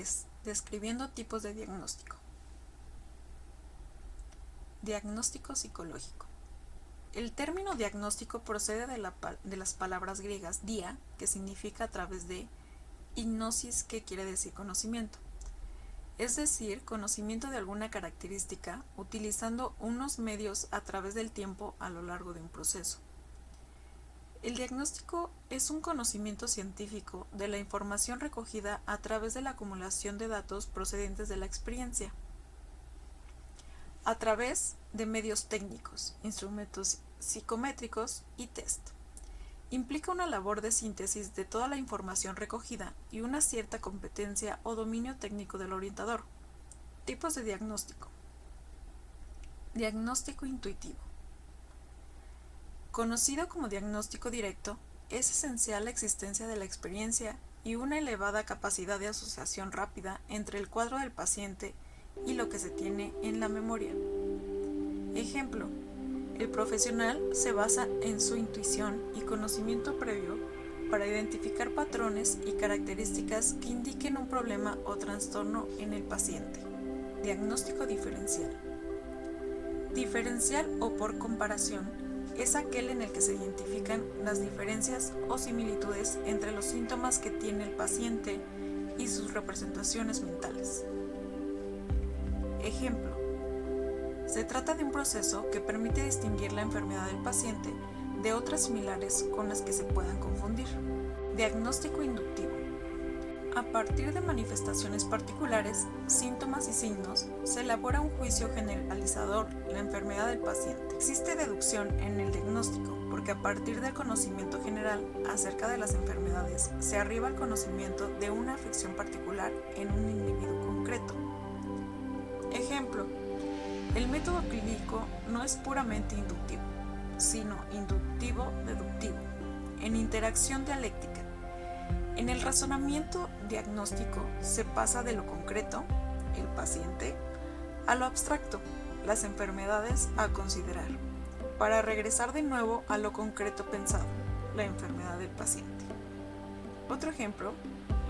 3. Describiendo tipos de diagnóstico. Diagnóstico psicológico. El término diagnóstico procede de las palabras griegas dia, que significa a través de, y gnosis, que quiere decir conocimiento. Es decir, conocimiento de alguna característica utilizando unos medios a través del tiempo a lo largo de un proceso. El diagnóstico es un conocimiento científico de la información recogida a través de la acumulación de datos procedentes de la experiencia, a través de medios técnicos, instrumentos psicométricos y test. Implica una labor de síntesis de toda la información recogida y una cierta competencia o dominio técnico del orientador. Tipos de diagnóstico. Diagnóstico intuitivo. Conocido como diagnóstico directo, es esencial la existencia de la experiencia y una elevada capacidad de asociación rápida entre el cuadro del paciente y lo que se tiene en la memoria. Ejemplo: el profesional se basa en su intuición y conocimiento previo para identificar patrones y características que indiquen un problema o trastorno en el paciente. Diagnóstico diferencial. Diferencial o por comparación es aquel en el que se identifican las diferencias o similitudes entre los síntomas que tiene el paciente y sus representaciones mentales. Ejemplo: se trata de un proceso que permite distinguir la enfermedad del paciente de otras similares con las que se puedan confundir. Diagnóstico inductivo. A partir de manifestaciones particulares, síntomas y signos, se elabora un juicio generalizador de la enfermedad del paciente. Existe deducción en el diagnóstico, porque a partir del conocimiento general acerca de las enfermedades, se arriba al conocimiento de una afección particular en un individuo concreto. Ejemplo: el método clínico no es puramente inductivo, sino inductivo-deductivo, en interacción dialéctica. En el razonamiento diagnóstico se pasa de lo concreto, el paciente, a lo abstracto, las enfermedades a considerar, para regresar de nuevo a lo concreto pensado, la enfermedad del paciente. Otro ejemplo: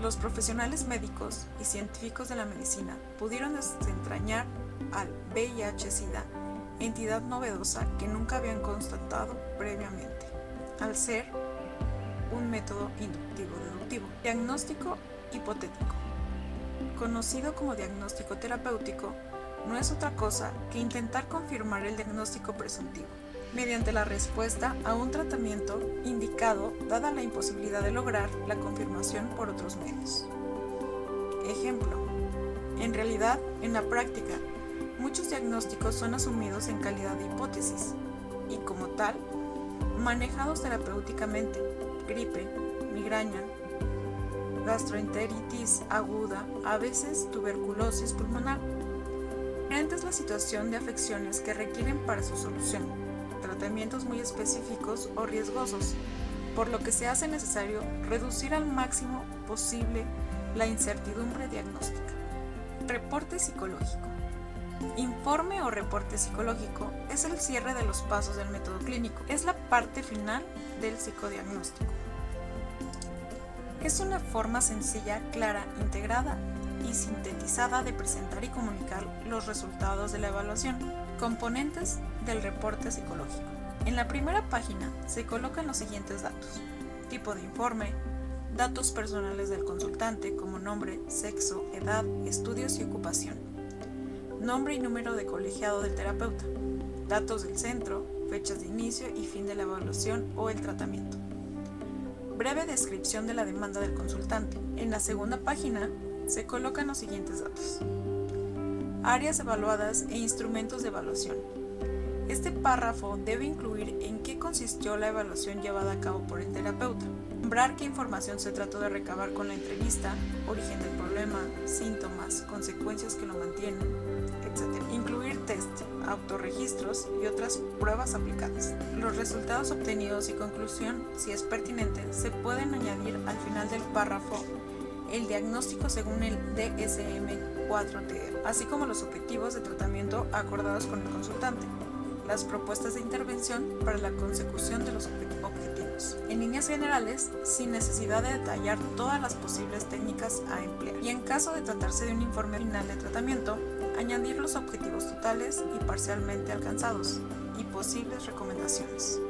los profesionales médicos y científicos de la medicina pudieron desentrañar al VIH-Sida, entidad novedosa que nunca habían constatado previamente, al ser un método inductivo-deductivo. Diagnóstico hipotético. Conocido como diagnóstico terapéutico, no es otra cosa que intentar confirmar el diagnóstico presuntivo, mediante la respuesta a un tratamiento indicado dada la imposibilidad de lograr la confirmación por otros medios. Ejemplo: en realidad, en la práctica, muchos diagnósticos son asumidos en calidad de hipótesis y, como tal, manejados terapéuticamente: gripe, migraña, gastroenteritis aguda, a veces tuberculosis pulmonar. Diferente es la situación de afecciones que requieren para su solución tratamientos muy específicos o riesgosos, por lo que se hace necesario reducir al máximo posible la incertidumbre diagnóstica. Reporte psicológico. Informe o reporte psicológico es el cierre de los pasos del método clínico. Es la parte final del psicodiagnóstico. Es una forma sencilla, clara, integrada y sintetizada de presentar y comunicar los resultados de la evaluación. Componentes del reporte psicológico. En la primera página se colocan los siguientes datos: tipo de informe, datos personales del consultante como nombre, sexo, edad, estudios y ocupación, nombre y número de colegiado del terapeuta, datos del centro, fechas de inicio y fin de la evaluación o el tratamiento. Breve descripción de la demanda del consultante. En la segunda página se colocan los siguientes datos: áreas evaluadas e instrumentos de evaluación. Este párrafo debe incluir en qué consistió la evaluación llevada a cabo por el terapeuta, nombrar qué información se trató de recabar con la entrevista, origen del problema, síntomas, consecuencias que lo mantienen, etc. Incluir test, autorregistros y otras pruebas aplicadas. Los resultados obtenidos y conclusión, si es pertinente, se pueden añadir al final del párrafo el diagnóstico según el DSM-4TR, así como los objetivos de tratamiento acordados con el consultante, las propuestas de intervención para la consecución de los objetivos. objetivos, en líneas generales, sin necesidad de detallar todas las posibles técnicas a emplear. Y en caso de tratarse de un informe final de tratamiento, añadir los objetivos totales y parcialmente alcanzados y posibles recomendaciones.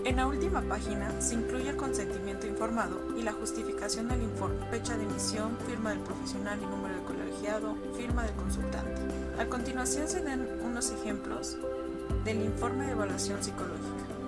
En la última página se incluye el consentimiento informado y la justificación del informe, fecha de emisión, firma del profesional y número de colegiado, firma del consultante. A continuación se dan unos ejemplos del informe de evaluación psicológica.